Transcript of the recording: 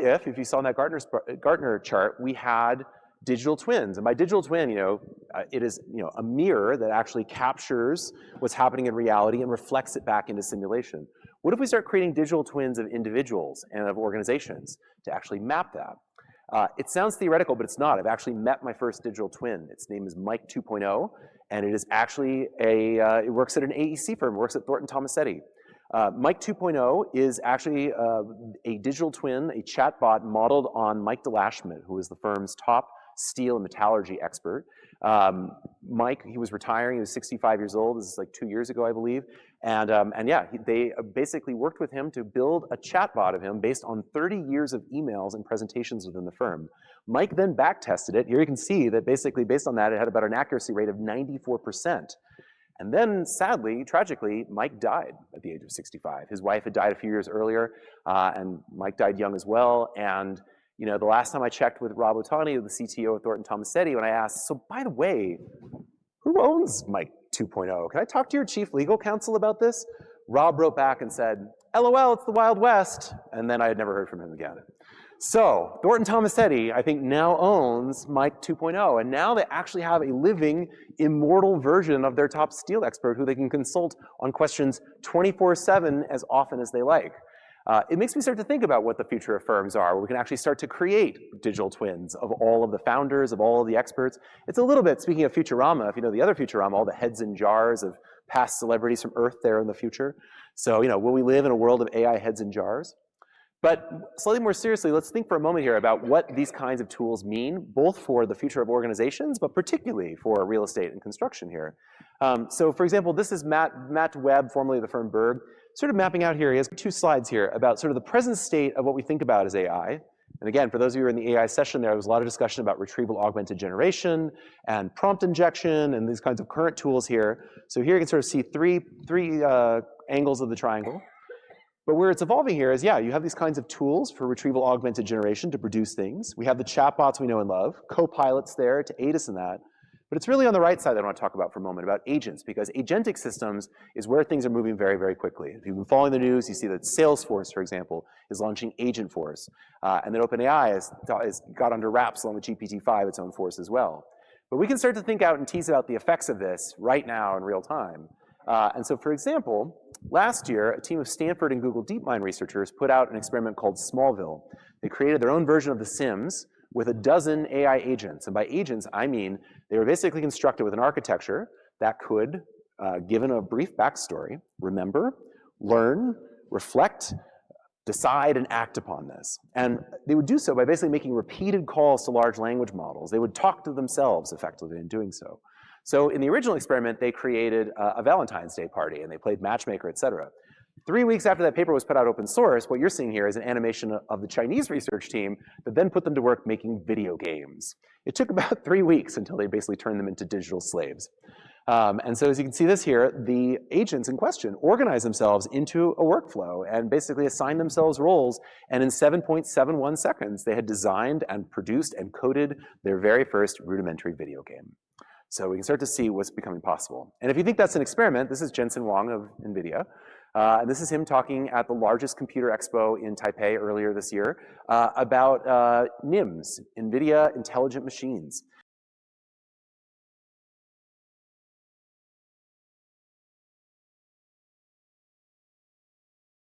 what if you saw in that Gartner chart, we had digital twins? And by digital twin, it is a mirror that actually captures what's happening in reality and reflects it back into simulation. What if we start creating digital twins of individuals and of organizations to actually map that? It sounds theoretical, but it's not. I've actually met my first digital twin. Its name is Mike 2.0, and it is actually it works at an AEC firm, works at Thornton Tomasetti. Mike 2.0 is actually a digital twin, a chatbot modeled on Mike DeLashman, who is the firm's top steel and metallurgy expert. Mike, he was retiring, he was 65 years old, this is like 2 years ago, I believe. And yeah, they basically worked with him to build a chatbot of him based on 30 years of emails and presentations within the firm. Mike then back tested it. Here you can see that basically based on that, it had about an accuracy rate of 94%. And then sadly, tragically, Mike died at the age of 65. His wife had died a few years earlier, and Mike died young as well. And the last time I checked with Rob Otani, the CTO of Thornton Tomasetti, when I asked, so by the way, who owns Mike 2.0? Can I talk to your chief legal counsel about this? Rob wrote back and said, LOL, it's the Wild West. And then I had never heard from him again. So Thornton Tomasetti, I think, now owns Mike 2.0. And now they actually have a living, immortal version of their top steel expert who they can consult on questions 24/7 as often as they like. It makes me start to think about what the future of firms are, where we can actually start to create digital twins of all of the founders, of all of the experts. It's a little bit, speaking of Futurama, if you know the other Futurama, all the heads in jars of past celebrities from Earth there in the future. So, will we live in a world of AI heads in jars? But slightly more seriously, let's think for a moment here about what these kinds of tools mean, both for the future of organizations, but particularly for real estate and construction here. So for example, this is Matt Webb, formerly of the firm Berg, sort of mapping out here. He has 2 slides here about sort of the present state of what we think about as AI. And again, for those of you who are in the AI session, there was a lot of discussion about retrieval augmented generation and prompt injection and these kinds of current tools here. So here you can sort of see three angles of the triangle. But where it's evolving here is, yeah, you have these kinds of tools for retrieval augmented generation to produce things. We have the chatbots we know and love, co-pilots there to aid us in that. But it's really on the right side that I want to talk about for a moment, about agents, because agentic systems is where things are moving very, very quickly. If you've been following the news, you see that Salesforce, for example, is launching Agentforce. And then OpenAI has got under wraps along with GPT-5 its own force as well. But we can start to think out and tease out the effects of this right now in real time. And so, for example, last year, a team of Stanford and Google DeepMind researchers put out an experiment called Smallville. They created their own version of The Sims with a dozen AI agents. And by agents, I mean they were basically constructed with an architecture that could, given a brief backstory, remember, learn, reflect, decide, and act upon this. And they would do so by basically making repeated calls to large language models. They would talk to themselves effectively in doing so. So in the original experiment, they created a Valentine's Day party, and they played matchmaker, et cetera. 3 weeks after that paper was put out open source, what you're seeing here is an animation of the Chinese research team that then put them to work making video games. It took about 3 weeks until they basically turned them into digital slaves. And so as you can see this here, the agents in question organize themselves into a workflow and basically assign themselves roles. And in 7.71 seconds, they had designed and produced and coded their very first rudimentary video game. So we can start to see what's becoming possible. And if you think that's an experiment, this is Jensen Huang of NVIDIA. And this is him talking at the largest computer expo in Taipei earlier this year about NIMs, NVIDIA Intelligent Machines.